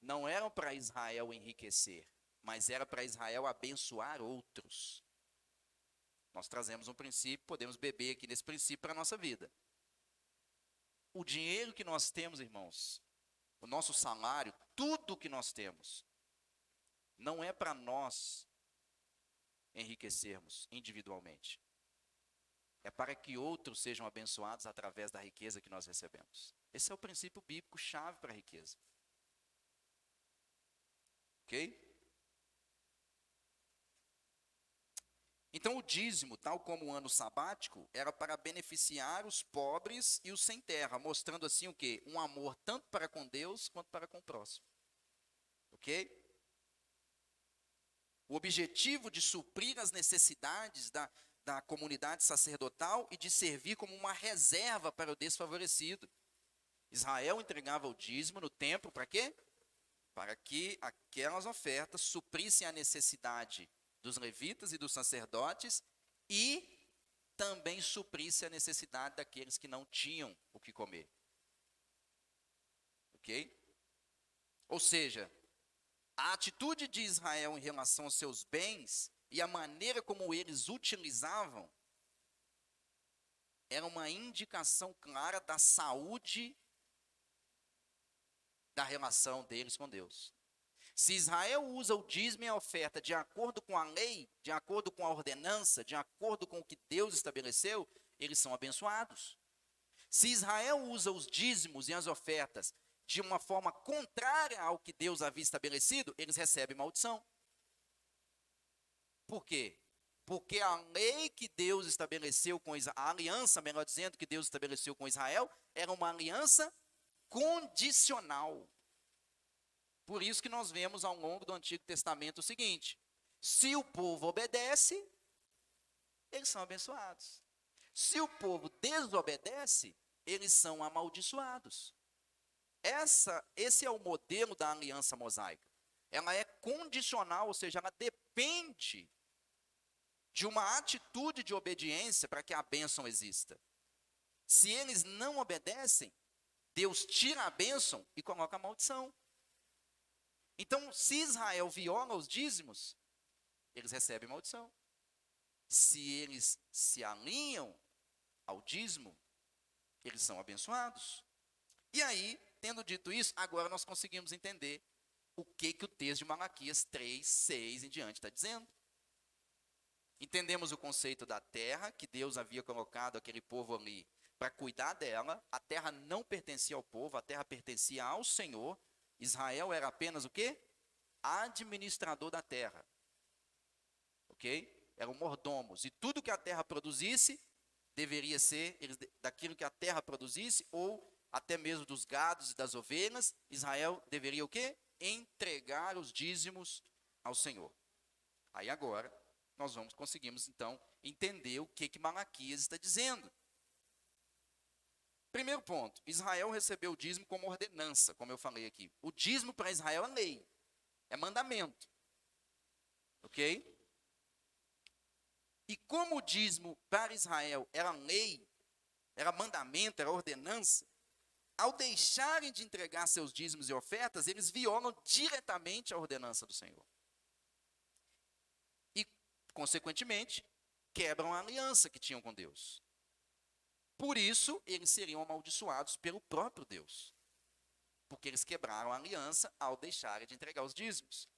não eram para Israel enriquecer, mas era para Israel abençoar outros. Nós trazemos um princípio, podemos beber aqui nesse princípio para a nossa vida. O dinheiro que nós temos, irmãos, o nosso salário, tudo que nós temos, não é para nós enriquecermos individualmente. É para que outros sejam abençoados através da riqueza que nós recebemos. Esse é o princípio bíblico chave para a riqueza. Ok? Então o dízimo, tal como o ano sabático, era para beneficiar os pobres e os sem terra, mostrando assim o quê? Um amor tanto para com Deus quanto para com o próximo. Ok? O objetivo de suprir as necessidades da comunidade sacerdotal e de servir como uma reserva para o desfavorecido. Israel entregava o dízimo no templo para quê? Para que aquelas ofertas suprissem a necessidade dos levitas e dos sacerdotes e também suprisse a necessidade daqueles que não tinham o que comer. Ok? Ou seja, a atitude de Israel em relação aos seus bens e a maneira como eles utilizavam era uma indicação clara da saúde da relação deles com Deus. Se Israel usa o dízimo e a oferta de acordo com a lei, de acordo com a ordenança, de acordo com o que Deus estabeleceu, eles são abençoados. Se Israel usa os dízimos e as ofertas de uma forma contrária ao que Deus havia estabelecido, eles recebem maldição. Por quê? Porque a lei que Deus estabeleceu com Israel, a aliança, melhor dizendo, que Deus estabeleceu com Israel, era uma aliança condicional. Por isso que nós vemos ao longo do Antigo Testamento o seguinte: se o povo obedece, eles são abençoados. Se o povo desobedece, eles são amaldiçoados. Esse é o modelo da aliança mosaica. Ela é condicional, ou seja, ela depende de uma atitude de obediência para que a bênção exista. Se eles não obedecem, Deus tira a bênção e coloca a maldição. Então, se Israel viola os dízimos, eles recebem maldição. Se eles se alinham ao dízimo, eles são abençoados. E aí, tendo dito isso, agora nós conseguimos entender o que o texto de Malaquias 3, 6 em diante está dizendo. Entendemos o conceito da terra, que Deus havia colocado aquele povo ali para cuidar dela. A terra não pertencia ao povo, a terra pertencia ao Senhor. Israel era apenas o quê? Administrador da terra. Ok? Eram mordomos. E tudo que a terra produzisse, deveria ser daquilo que a terra produzisse, ou até mesmo dos gados e das ovelhas, Israel deveria o quê? Entregar os dízimos ao Senhor. Aí agora, nós conseguimos então entender o que Malaquias está dizendo. Primeiro ponto, Israel recebeu o dízimo como ordenança, como eu falei aqui. O dízimo para Israel é lei, é mandamento. Ok? E como o dízimo para Israel era lei, era mandamento, era ordenança, ao deixarem de entregar seus dízimos e ofertas, eles violam diretamente a ordenança do Senhor. E, consequentemente, quebram a aliança que tinham com Deus. Por isso, eles seriam amaldiçoados pelo próprio Deus. Porque eles quebraram a aliança ao deixarem de entregar os dízimos.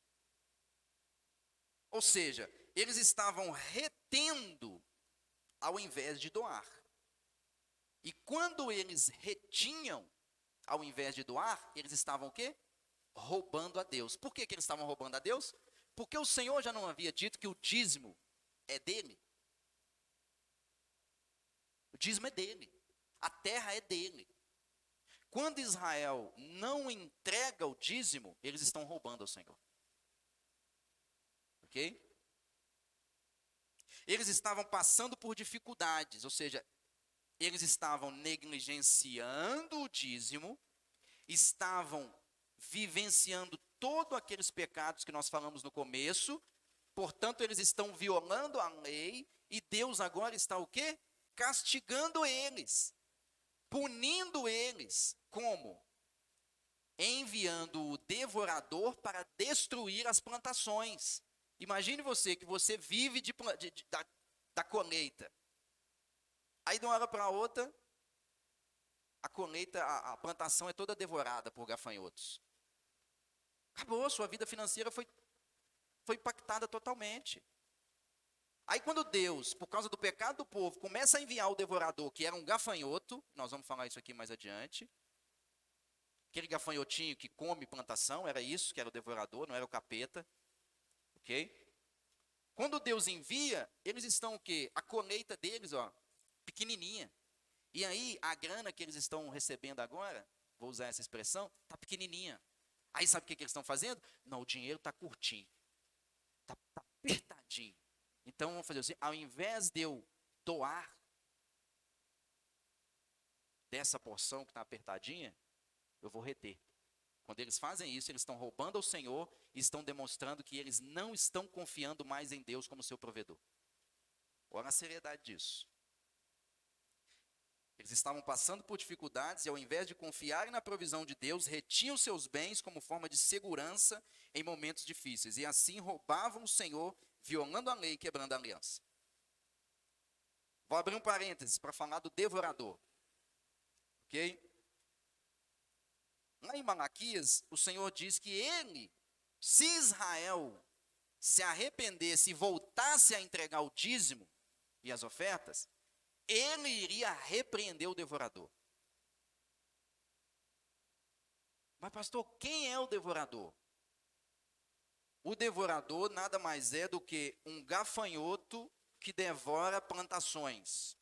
Ou seja, eles estavam retendo ao invés de doar. E quando eles retinham ao invés de doar, eles estavam o quê? Roubando a Deus. Por que eles estavam roubando a Deus? Porque o Senhor já não havia dito que o dízimo é dele. O dízimo é dele. A terra é dele. Quando Israel não entrega o dízimo, eles estão roubando ao Senhor. Ok? Eles estavam passando por dificuldades, ou seja, eles estavam negligenciando o dízimo, estavam vivenciando todos aqueles pecados que nós falamos no começo, portanto, eles estão violando a lei, e Deus agora está o quê? Castigando eles, punindo eles. Como? Enviando o devorador para destruir as plantações. Imagine você que você vive da colheita. Aí de uma hora para outra, a colheita, a plantação é toda devorada por gafanhotos. Acabou, sua vida financeira foi impactada totalmente. Aí quando Deus, por causa do pecado do povo, começa a enviar o devorador, que era um gafanhoto, nós vamos falar isso aqui mais adiante, aquele gafanhotinho que come plantação, era isso que era o devorador, não era o capeta, ok? Quando Deus envia, eles estão o quê? A colheita deles, ó, pequenininha. E aí, a grana que eles estão recebendo agora, vou usar essa expressão, está pequenininha. Aí sabe o que eles estão fazendo? Não, o dinheiro está curtinho, está apertadinho. Então, vamos fazer assim, ao invés de eu doar dessa porção que está apertadinha, eu vou reter. Quando eles fazem isso, eles estão roubando ao Senhor e estão demonstrando que eles não estão confiando mais em Deus como seu provedor. Olha a seriedade disso. Eles estavam passando por dificuldades e, ao invés de confiarem na provisão de Deus, retinham seus bens como forma de segurança em momentos difíceis. E assim roubavam o Senhor, violando a lei e quebrando a aliança. Vou abrir um parênteses para falar do devorador. Ok? Lá em Malaquias, o Senhor diz que ele, se Israel se arrependesse e voltasse a entregar o dízimo e as ofertas, ele iria repreender o devorador. Mas pastor, quem é o devorador? O devorador nada mais é do que um gafanhoto que devora plantações.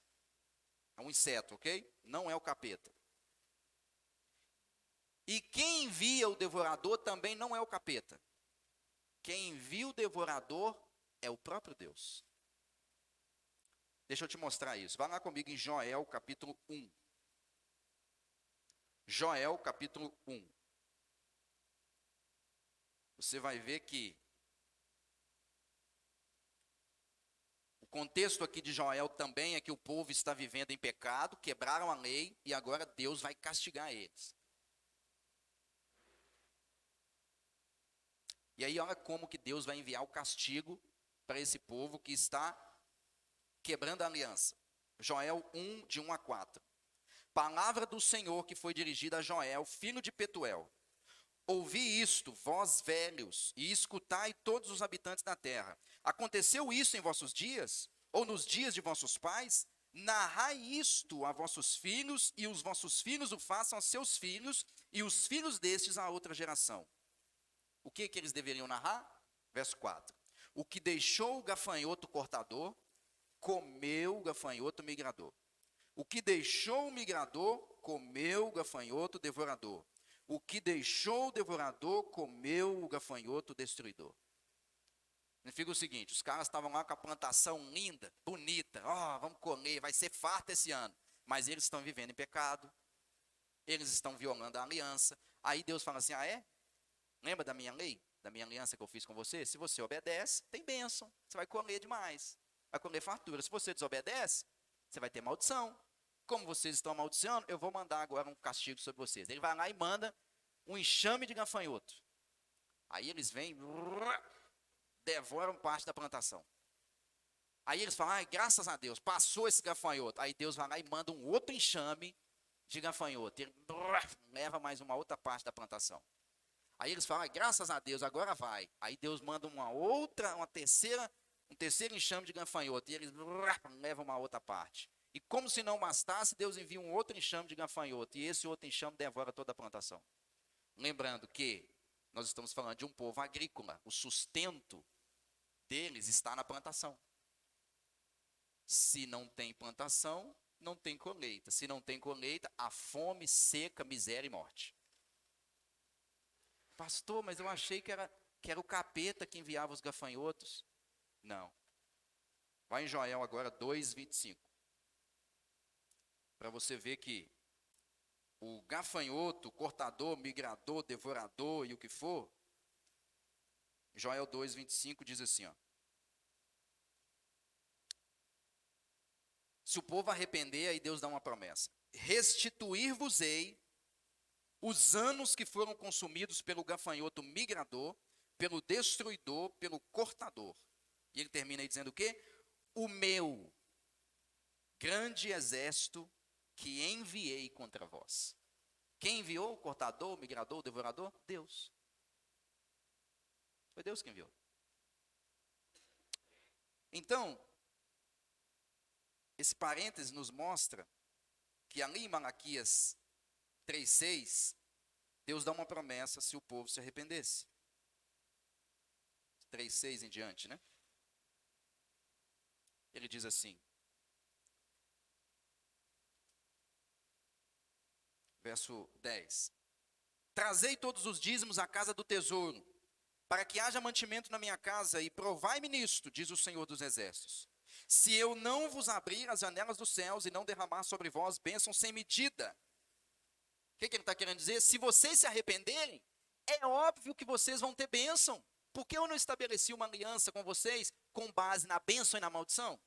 É um inseto, ok? Não é o capeta. E quem envia o devorador também não é o capeta. Quem envia o devorador é o próprio Deus. Deixa eu te mostrar isso. Vá lá comigo em Joel, capítulo 1. Joel, capítulo 1. Você vai ver que o contexto aqui de Joel também é que o povo está vivendo em pecado, quebraram a lei e agora Deus vai castigar eles. E aí olha como que Deus vai enviar o castigo para esse povo que está quebrando a aliança. Joel 1, de 1 a 4. Palavra do Senhor que foi dirigida a Joel, filho de Petuel. Ouvi isto, vós velhos, e escutai todos os habitantes da terra. Aconteceu isso em vossos dias? Ou nos dias de vossos pais? Narrai isto a vossos filhos, e os vossos filhos o façam a seus filhos, e os filhos destes a outra geração. O que eles deveriam narrar? Verso 4. O que deixou o gafanhoto cortador, comeu o gafanhoto migrador. O que deixou o migrador, comeu o gafanhoto devorador. O que deixou o devorador, comeu o gafanhoto destruidor. Significa o seguinte, os caras estavam lá com a plantação linda, bonita. Vamos colher, vai ser farta esse ano. Mas eles estão vivendo em pecado. Eles estão violando a aliança. Aí Deus fala assim, lembra da minha lei? Da minha aliança que eu fiz com você? Se você obedece, tem bênção. Você vai colher demais. Vai colher fartura. Se você desobedece, você vai ter maldição. Como vocês estão amaldiçoando, eu vou mandar agora um castigo sobre vocês. Ele vai lá e manda um enxame de gafanhoto. Aí eles vêm, devoram parte da plantação. Aí eles falam, graças a Deus, passou esse gafanhoto. Aí Deus vai lá e manda um outro enxame de gafanhoto. Ele leva mais uma outra parte da plantação. Aí eles falam, graças a Deus, agora vai. Aí Deus manda um terceiro enxame de gafanhoto. E eles levam uma outra parte. E como se não bastasse, Deus envia um outro enxame de gafanhoto. E esse outro enxame devora toda a plantação. Lembrando que nós estamos falando de um povo agrícola. O sustento deles está na plantação. Se não tem plantação, não tem colheita. Se não tem colheita, há fome, seca, miséria e morte. Pastor, mas eu achei que era o capeta que enviava os gafanhotos. Não. Vai em Joel agora 2:25. Para você ver que o gafanhoto, cortador, migrador, devorador e o que for, Joel 2:25 diz assim, se o povo arrepender, aí Deus dá uma promessa. Restituir-vos-ei os anos que foram consumidos pelo gafanhoto migrador, pelo destruidor, pelo cortador. E ele termina aí dizendo o quê? O meu grande exército que enviei contra vós. Quem enviou o cortador, o migrador, o devorador? Deus. Foi Deus que enviou. Então, esse parêntese nos mostra que ali em Malaquias 3:6, Deus dá uma promessa se o povo se arrependesse. 3:6 em diante, né? Ele diz assim, verso 10. Trazei todos os dízimos à casa do tesouro, para que haja mantimento na minha casa, e provai-me nisto, diz o Senhor dos Exércitos. Se eu não vos abrir as janelas dos céus e não derramar sobre vós bênção sem medida. O que ele está querendo dizer? Se vocês se arrependerem, é óbvio que vocês vão ter bênção. Por que eu não estabeleci uma aliança com vocês com base na bênção e na maldição?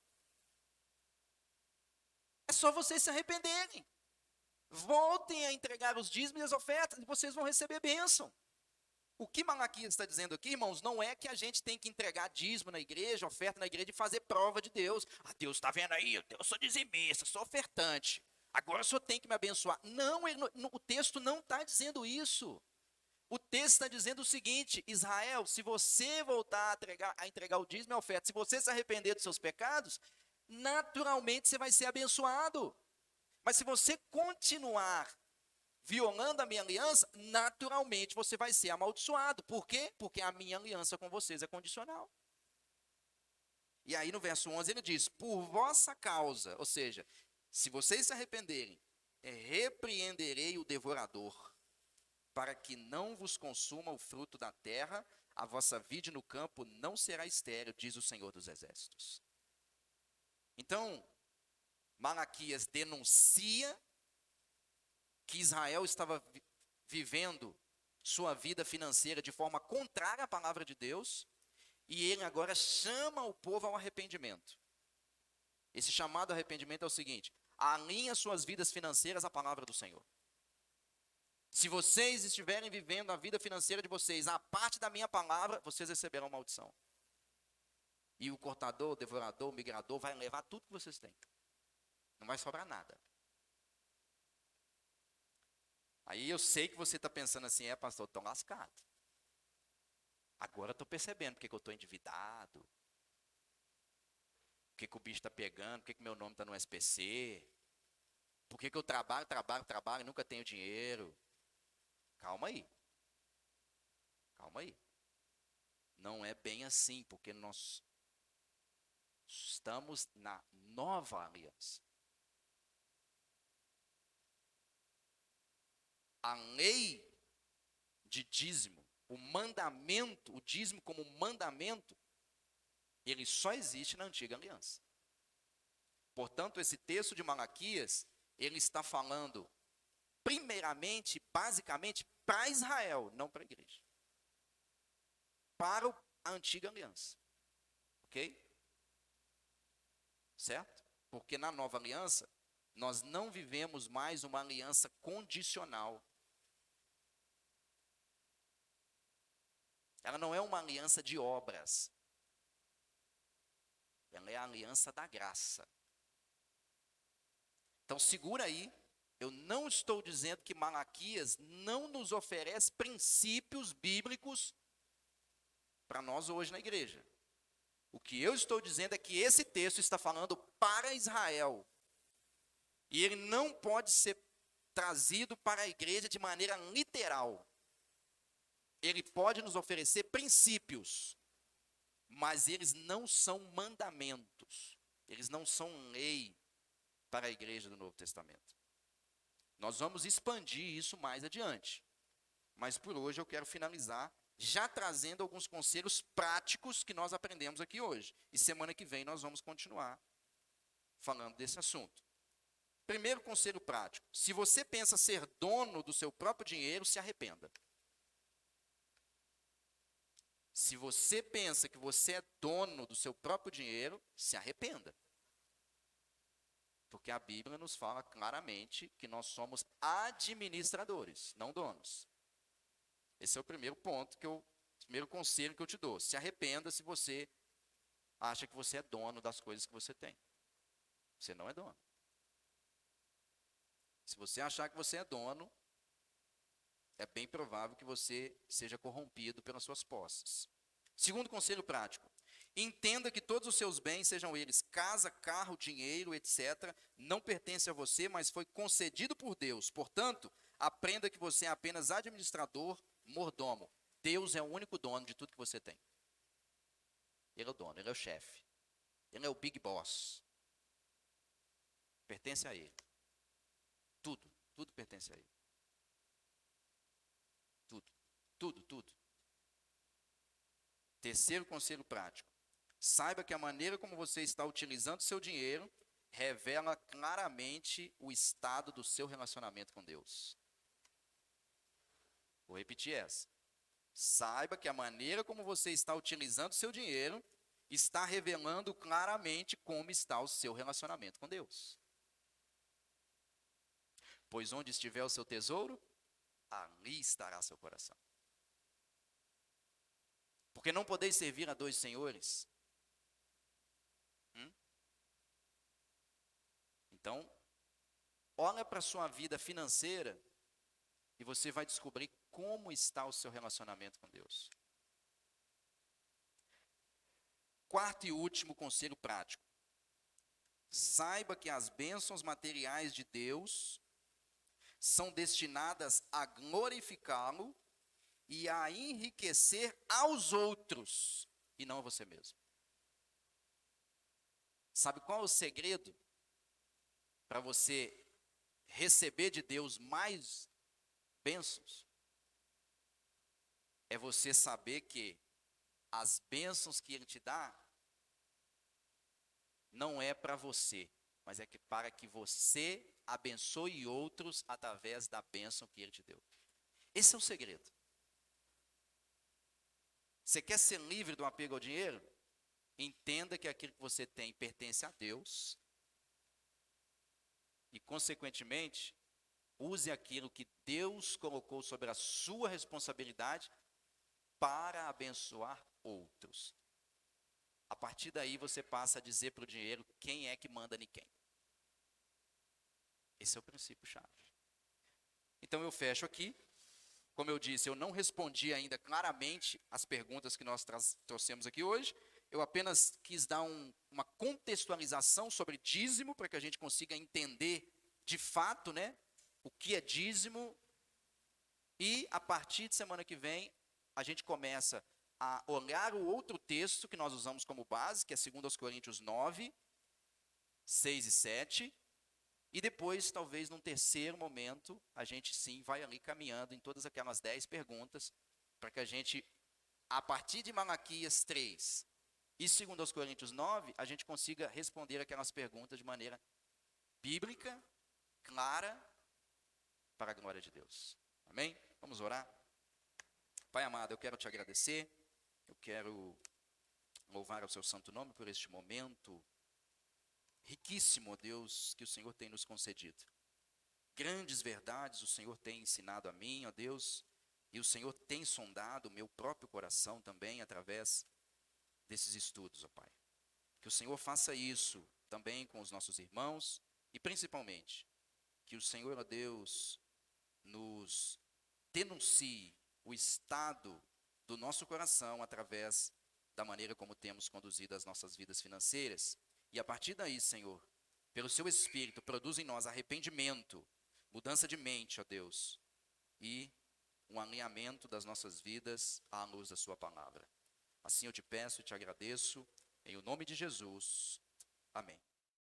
É só vocês se arrependerem. Voltem a entregar os dízimos e as ofertas e vocês vão receber bênção. O que Malaquias está dizendo aqui, irmãos, não é que a gente tem que entregar dízimo na igreja, oferta na igreja e fazer prova de Deus. Deus está vendo aí, eu sou dizimista, sou ofertante. Agora o senhor tem que me abençoar. Não, o texto não está dizendo isso. O texto está dizendo o seguinte, Israel, se você voltar a entregar o dízimo e a oferta, se você se arrepender dos seus pecados, naturalmente você vai ser abençoado. Mas se você continuar violando a minha aliança, naturalmente você vai ser amaldiçoado. Por quê? Porque a minha aliança com vocês é condicional. E aí no verso 11 ele diz, por vossa causa, ou seja, se vocês se arrependerem, repreenderei o devorador, para que não vos consuma o fruto da terra, a vossa vide no campo não será estéril, diz o Senhor dos Exércitos. Então, Malaquias denuncia que Israel estava vivendo sua vida financeira de forma contrária à palavra de Deus, e ele agora chama o povo ao arrependimento. Esse chamado arrependimento é o seguinte: alinha suas vidas financeiras à palavra do Senhor. Se vocês estiverem vivendo a vida financeira de vocês a parte da minha palavra, vocês receberão maldição. E o cortador, o devorador, o migrador vai levar tudo que vocês têm. Não vai sobrar nada. Aí eu sei que você está pensando assim, pastor, estou lascado. Agora estou percebendo porque que eu estou endividado. Por que o bicho está pegando, por que meu nome está no SPC. Por que eu trabalho e nunca tenho dinheiro. Calma aí. Calma aí. Não é bem assim, porque nós estamos na nova aliança. A lei de dízimo, o mandamento, o dízimo como mandamento, ele só existe na antiga aliança. Portanto, esse texto de Malaquias, ele está falando primeiramente, basicamente, para Israel, não para a igreja. Para a antiga aliança. Ok? Certo? Porque na nova aliança, nós não vivemos mais uma aliança condicional. Ela não é uma aliança de obras. Ela é a aliança da graça. Então segura aí. Eu não estou dizendo que Malaquias não nos oferece princípios bíblicos para nós hoje na igreja. O que eu estou dizendo é que esse texto está falando para Israel. E ele não pode ser trazido para a igreja de maneira literal. Ele pode nos oferecer princípios, mas eles não são mandamentos. Eles não são lei para a igreja do Novo Testamento. Nós vamos expandir isso mais adiante. Mas por hoje eu quero finalizar já trazendo alguns conselhos práticos que nós aprendemos aqui hoje. E semana que vem nós vamos continuar falando desse assunto. Primeiro conselho prático: se você pensa ser dono do seu próprio dinheiro, se arrependa. Se você pensa que você é dono do seu próprio dinheiro, se arrependa. Porque a Bíblia nos fala claramente que nós somos administradores, não donos. Esse é o primeiro ponto primeiro conselho que eu te dou. Se arrependa se você acha que você é dono das coisas que você tem. Você não é dono. Se você achar que você é dono, é bem provável que você seja corrompido pelas suas posses. Segundo conselho prático: entenda que todos os seus bens, sejam eles casa, carro, dinheiro, etc., não pertencem a você, mas foi concedido por Deus. Portanto, aprenda que você é apenas administrador, mordomo. Deus é o único dono de tudo que você tem. Ele é o dono, ele é o chefe. Ele é o big boss. Pertence a ele. Tudo pertence a ele. Tudo. Terceiro conselho prático: saiba que a maneira como você está utilizando seu dinheiro revela claramente o estado do seu relacionamento com Deus. Vou repetir essa. Saiba que a maneira como você está utilizando seu dinheiro está revelando claramente como está o seu relacionamento com Deus. Pois onde estiver o seu tesouro, ali estará seu coração. Porque não podeis servir a dois senhores. Então, olha para a sua vida financeira e você vai descobrir como está o seu relacionamento com Deus. Quarto e último conselho prático: saiba que as bênçãos materiais de Deus são destinadas a glorificá-lo e a enriquecer aos outros, e não a você mesmo. Sabe qual é o segredo para você receber de Deus mais bênçãos? É você saber que as bênçãos que Ele te dá não é para você, mas é que para que você abençoe outros através da bênção que Ele te deu. Esse é o segredo. Você quer ser livre do apego ao dinheiro? Entenda que aquilo que você tem pertence a Deus e, consequentemente, use aquilo que Deus colocou sobre a sua responsabilidade para abençoar outros. A partir daí você passa a dizer para o dinheiro quem é que manda em quem. Esse é o princípio-chave. Então eu fecho aqui. Como eu disse, eu não respondi ainda claramente as perguntas que nós trouxemos aqui hoje. Eu apenas quis dar uma contextualização sobre dízimo, para que a gente consiga entender de fato, né, o que é dízimo. E a partir de semana que vem, a gente começa a olhar o outro texto que nós usamos como base, que é 2 Coríntios 9, 6 e 7. E depois, talvez num terceiro momento, a gente sim vai ali caminhando em todas aquelas 10 perguntas, para que a gente, a partir de Malaquias 3 e 2 Coríntios 9, a gente consiga responder aquelas perguntas de maneira bíblica, clara, para a glória de Deus. Amém? Vamos orar? Pai amado, eu quero te agradecer, eu quero louvar ao seu santo nome por este momento riquíssimo, ó Deus, que o Senhor tem nos concedido. Grandes verdades o Senhor tem ensinado a mim, ó Deus, e o Senhor tem sondado o meu próprio coração também através desses estudos, ó Pai. Que o Senhor faça isso também com os nossos irmãos e principalmente que o Senhor, ó Deus, nos denuncie o estado do nosso coração através da maneira como temos conduzido as nossas vidas financeiras. E a partir daí, Senhor, pelo seu Espírito, produz em nós arrependimento, mudança de mente, ó Deus, e um alinhamento das nossas vidas à luz da sua palavra. Assim eu te peço e te agradeço, em o nome de Jesus. Amém.